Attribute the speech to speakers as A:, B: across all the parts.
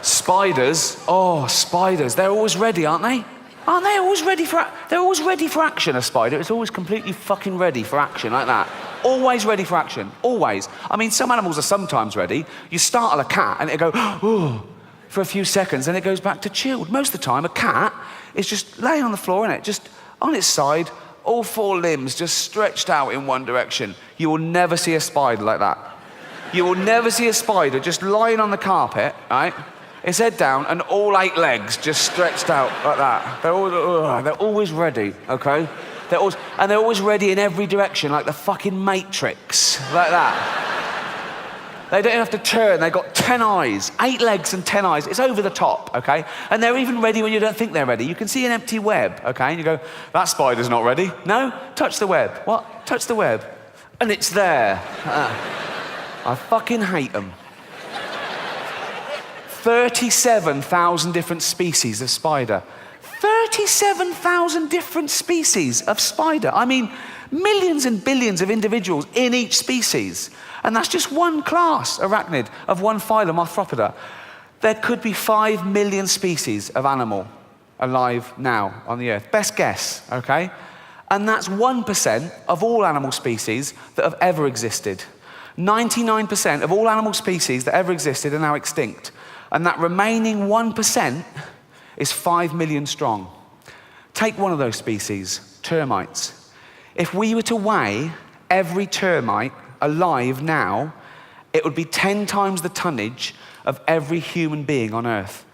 A: Spiders, spiders, they're always ready, aren't they? Aren't they always ready they're always ready for action, a spider. It's always completely fucking ready for action, like that. Always ready for action, always. I mean, some animals are sometimes ready. You startle a cat and it'll go, oh, for a few seconds, and it goes back to chilled. Most of the time, a cat is just laying on the floor, innit? Just on its side, all four limbs just stretched out in one direction. You will never see a spider like that. You will never see a spider just lying on the carpet, right? Its head down and all 8 legs just stretched out like that. They're always ready, okay? They're always ready in every direction, like the fucking Matrix, like that. They don't have to turn. They've got 10 eyes, 8 legs and 10 eyes. It's over the top, okay? And they're even ready when you don't think they're ready. You can see an empty web, okay? And you go, that spider's not ready. No? Touch the web. What? Touch the web. And it's there. I fucking hate them. 37,000 different species of spider. 37,000 different species of spider. I mean, millions and billions of individuals in each species. And that's just one class, arachnid, of one phylum, Arthropoda. There could be 5 million species of animal alive now on the earth. Best guess, okay? And that's 1% of all animal species that have ever existed. 99% of all animal species that ever existed are now extinct. And that remaining 1% is 5 million strong. Take one of those species, termites. If we were to weigh every termite alive now, it would be 10 times the tonnage of every human being on Earth.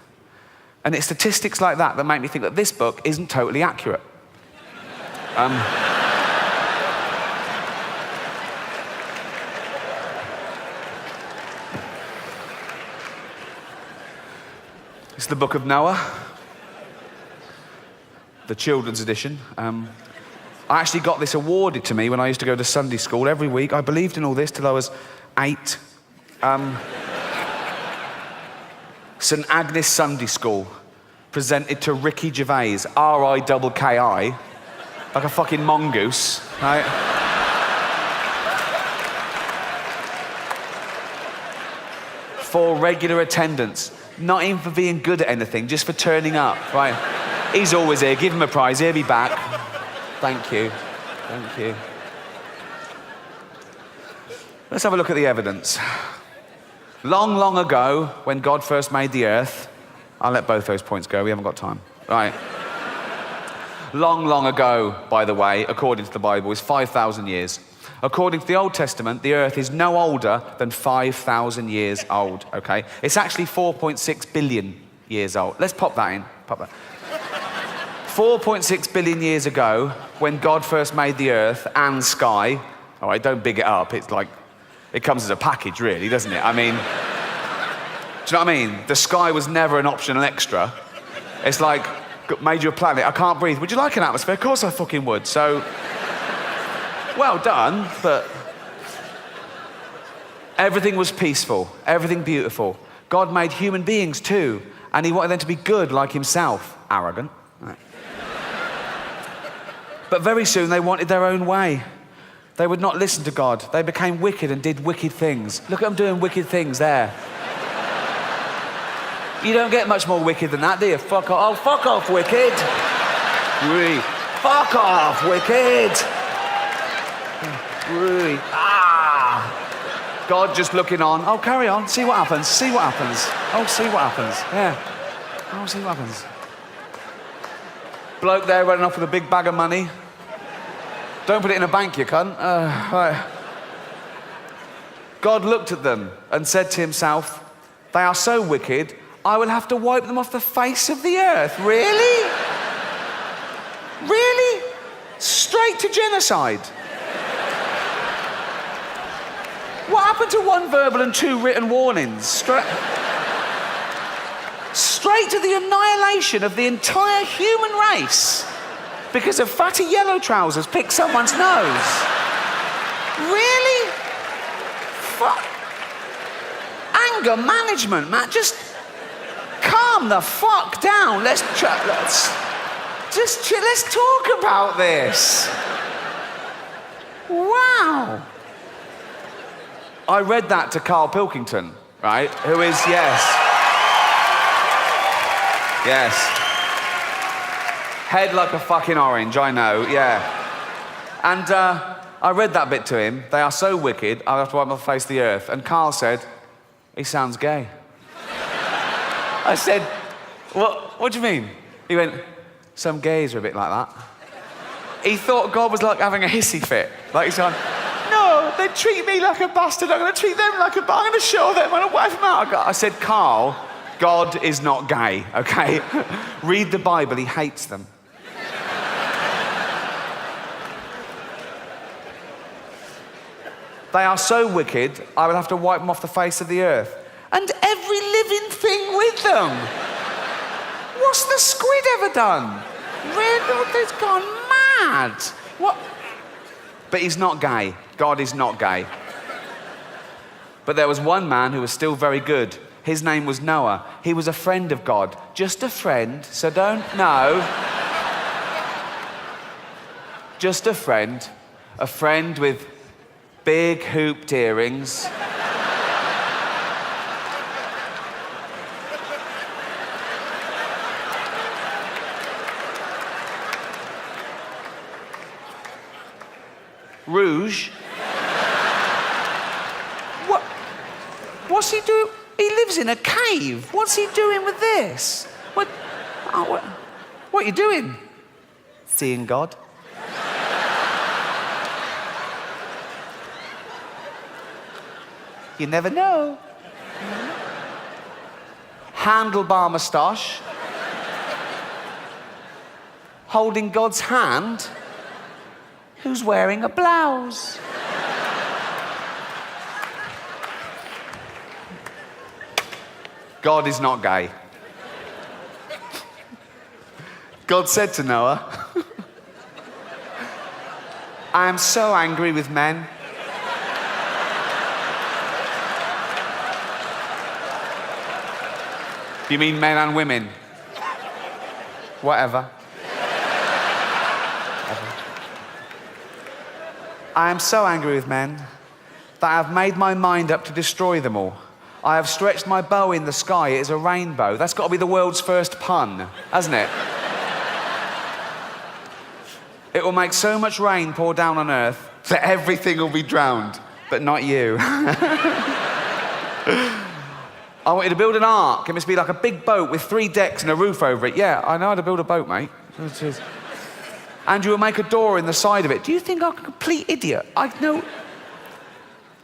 A: And it's statistics like that that make me think that this book isn't totally accurate. It's the Book of Noah, the children's edition. I actually got this awarded to me when I used to go to Sunday school every week. I believed in all this till I was 8. St Agnes Sunday School, presented to Ricky Gervais, R-I-K-K-I, like a fucking mongoose, right? For regular attendance. Not even for being good at anything, just for turning up, right? He's always here, give him a prize, he'll be back. Thank you, thank you. Let's have a look at the evidence. Long, long ago, when God first made the earth, I'll let both those points go, we haven't got time. Right. Long, long ago, by the way, according to the Bible, is 5,000 years. According to the Old Testament, the earth is no older than 5,000 years old, okay? It's actually 4.6 billion years old. Let's pop that in, pop that. 4.6 billion years ago, when God first made the earth and sky, all right, don't big it up, it's like, it comes as a package, really, doesn't it? I mean, do you know what I mean? The sky was never an optional extra. It's like, made you a planet, I can't breathe. Would you like an atmosphere? Of course I fucking would, so... Well done, but everything was peaceful, everything beautiful. God made human beings too, and he wanted them to be good like himself. Arrogant. Right. But very soon they wanted their own way. They would not listen to God. They became wicked and did wicked things. Look at them doing wicked things there. You don't get much more wicked than that, do you? Fuck off. Oh, fuck off, wicked. Fuck off, wicked. Really? God just looking on. Oh, carry on. See what happens. See what happens. Oh, see what happens. Yeah. Oh, see what happens. Bloke there running off with a big bag of money. Don't put it in a bank, you cunt. Right. God looked at them and said to himself, they are so wicked, I will have to wipe them off the face of the earth. Really? Really? Straight to genocide. What happened to 1 verbal and 2 written warnings? Straight to the annihilation of the entire human race because of fatty yellow trousers pick someone's nose. Really? Fuck. Anger management, man. Just calm the fuck down. Let's talk about this. Wow. I read that to Carl Pilkington, right? Who is, yes. Yes. Head like a fucking orange, I know, yeah. And I read that bit to him. They are so wicked, I'll have to wipe my face the earth. And Carl said, he sounds gay. I said, what do you mean? He went, some gays are a bit like that. He thought God was like having a hissy fit. Like he's gone, no, they treat me like a bastard, I'm going to treat them like a bastard, I'm going to show them, I'm going to wipe them out. I said, Carl, God is not gay, okay? Read the Bible, he hates them. They are so wicked, I will have to wipe them off the face of the earth. And every living thing with them. What's the squid ever done? Really? They've gone mad. What? But he's not gay. God is not gay. But there was one man who was still very good. His name was Noah. He was a friend of God. Just a friend, so don't know. Just a friend. A friend with big hooped earrings. Rouge. What's he doing? He lives in a cave. What's he doing with this? What are you doing? Seeing God. You never know. Handlebar moustache. Holding God's hand. Who's wearing a blouse? God is not gay. God said to Noah, I am so angry with men. You mean men and women? Whatever. I am so angry with men that I have made my mind up to destroy them all. I have stretched my bow in the sky. It is a rainbow. That's got to be the world's first pun, hasn't it? It will make so much rain pour down on earth that everything will be drowned, but not you. I want you to build an ark. It must be like a big boat with 3 decks and a roof over it. Yeah, I know how to build a boat, mate. And you will make a door in the side of it. Do you think I'm a complete idiot? I know.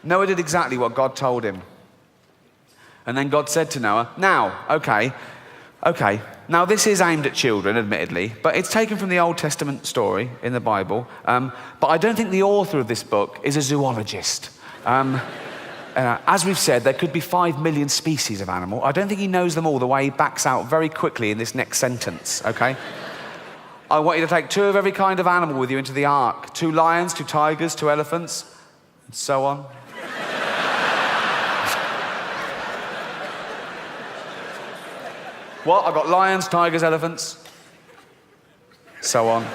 A: Noah did exactly what God told him. And then God said to Noah, now, okay, now this is aimed at children, admittedly, but it's taken from the Old Testament story in the Bible. But I don't think the author of this book is a zoologist. As we've said, there could be 5 million species of animal. I don't think he knows them all the way he backs out very quickly in this next sentence, okay? I want you to take 2 of every kind of animal with you into the ark. 2 lions, 2 tigers, 2 elephants, and so on. What? I've got lions, tigers, elephants, so on.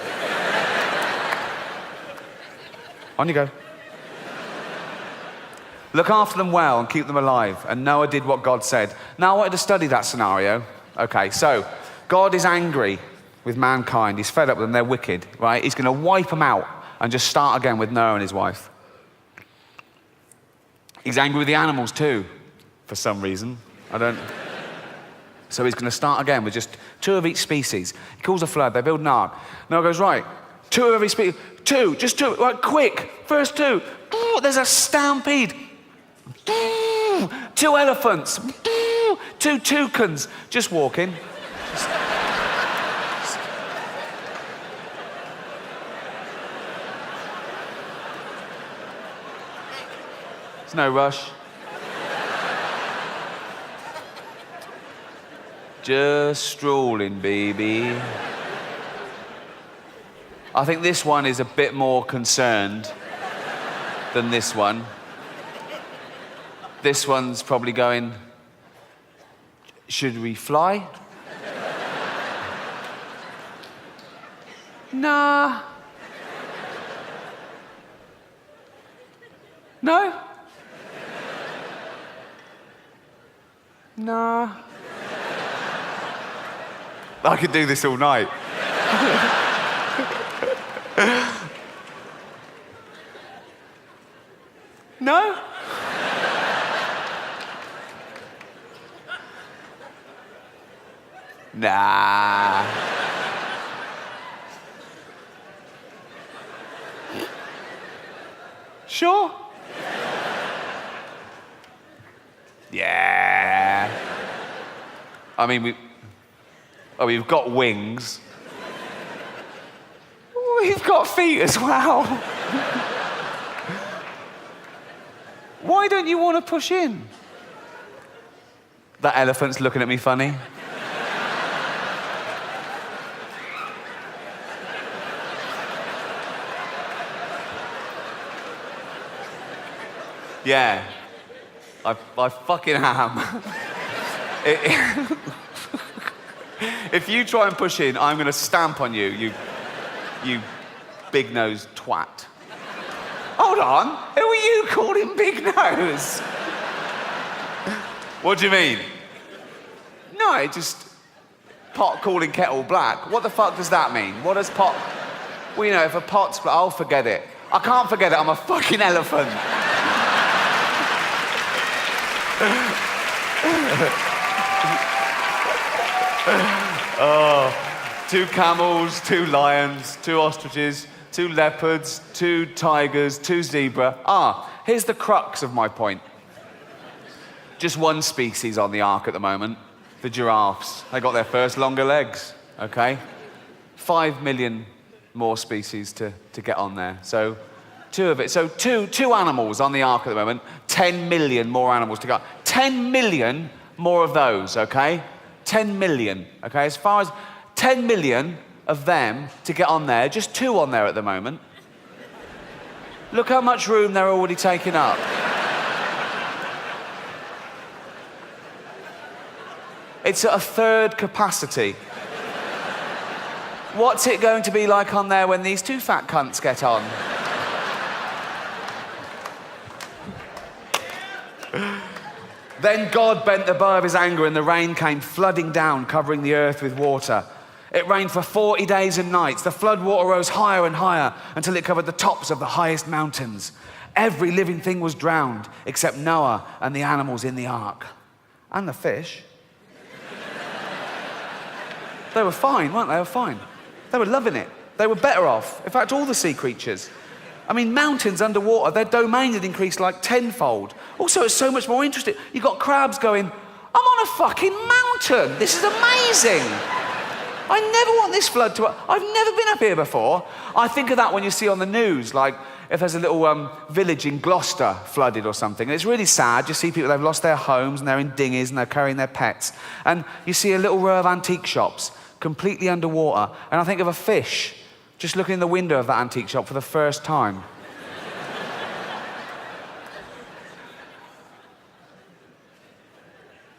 A: On you go. Look after them well and keep them alive. And Noah did what God said. Now I wanted to study that scenario. Okay, so God is angry with mankind. He's fed up with them. They're wicked, right? He's going to wipe them out and just start again with Noah and his wife. He's angry with the animals too, for some reason. So he's going to start again with just 2 of each species. He calls a flood. They build an ark. Noah goes, right, 2 of every species. 2, just 2. Right, quick. First 2. There's a stampede. 2 elephants. 2 toucans. Just walking. There's no rush. Just strolling, baby. I think this one is a bit more concerned than this one. This one's probably going, should we fly? Nah. No? Nah. I could do this all night. No? Nah. Sure? Yeah. I mean, we've got wings. We've got feet as well. Why don't you want to push in? That elephant's looking at me funny. Yeah, I fucking am. If you try and push in, I'm going to stamp on you, you big-nosed twat. Hold on, who are you calling big nose? What do you mean? No, it just pot calling kettle black. What the fuck does that mean? What does pot? Well, you know, if a pot's black, I'll forget it. I can't forget it, I'm a fucking elephant. Oh, 2 camels, 2 lions, 2 ostriches, 2 leopards, 2 tigers, 2 zebra. Here's the crux of my point. Just one species on the ark at the moment, the giraffes. They got their first longer legs, okay? 5 million more species to get on there. So 2 of it. So two animals on the ark at the moment, 10 million more animals to go. 10 million more of those, okay? 10 million, okay? As far as 10 million of them to get on there, just 2 on there at the moment. Look how much room they're already taking up. It's at a 1/3 capacity. What's it going to be like on there when these 2 fat cunts get on? Then God bent the bow of his anger and the rain came flooding down, covering the earth with water. It rained for 40 days and nights. The flood water rose higher and higher until it covered the tops of the highest mountains. Every living thing was drowned except Noah and the animals in the ark. And the fish. They were fine, weren't they? They were fine. They were loving it. They were better off. In fact, all the sea creatures. I mean, mountains underwater, their domain had increased like 10-fold. Also, it's so much more interesting. You've got crabs going, I'm on a fucking mountain. This is amazing. I never want this flood to... I've never been up here before. I think of that when you see on the news, like if there's a little village in Gloucester flooded or something. And it's really sad. You see people, they've lost their homes and they're in dinghies and they're carrying their pets. And you see a little row of antique shops completely underwater. And I think of a fish just looking in the window of that antique shop for the first time.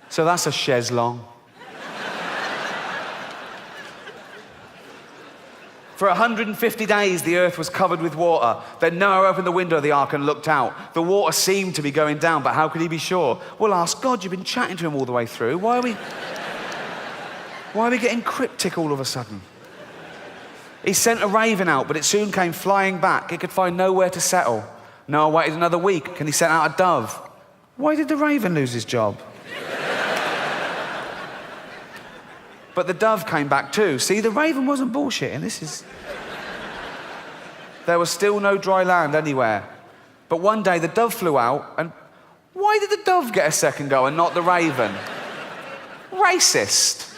A: So that's a chaise longue. For 150 days, the earth was covered with water. Then Noah opened the window of the ark and looked out. The water seemed to be going down, but how could he be sure? Well, ask God. You've been chatting to him all the way through. Why are we getting cryptic all of a sudden? He sent a raven out, but it soon came flying back. It could find nowhere to settle. Noah waited another week, and he sent out a dove. Why did the raven lose his job? But the dove came back too. See, the raven wasn't bullshitting. There was still no dry land anywhere. But one day the dove flew out, and why did the dove get a second go and not the raven? Racist.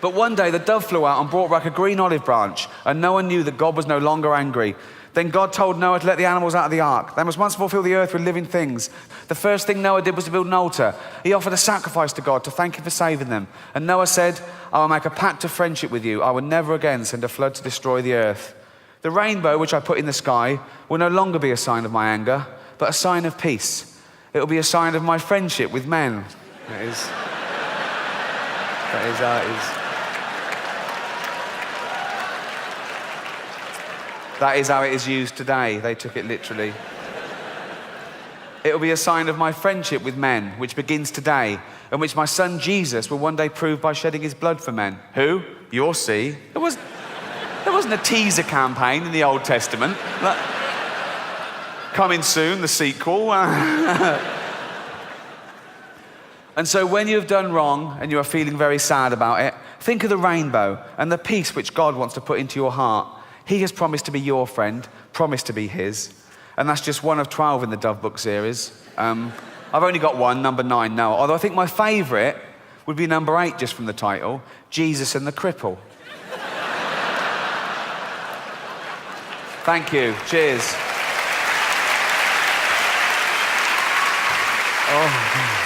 A: But one day the dove flew out and brought back a green olive branch, and Noah knew that God was no longer angry. Then God told Noah to let the animals out of the ark. They must once more fill the earth with living things. The first thing Noah did was to build an altar. He offered a sacrifice to God to thank him for saving them. And Noah said, I will make a pact of friendship with you. I will never again send a flood to destroy the earth. The rainbow which I put in the sky will no longer be a sign of my anger, but a sign of peace. It will be a sign of my friendship with men. That is how it is. That is how it is used today. They took it literally. It will be a sign of my friendship with men, which begins today, and which my son Jesus will one day prove by shedding his blood for men. Who? You'll see. There wasn't a teaser campaign in the Old Testament. Like, coming soon, the sequel. And so when you have done wrong and you are feeling very sad about it, think of the rainbow and the peace which God wants to put into your heart. He has promised to be your friend, promised to be his. And that's just one of 12 in the Dove Book series. I've only got one, number 9 now. Although I think my favourite would be number 8, just from the title, Jesus and the Cripple. Thank you. Cheers. Oh.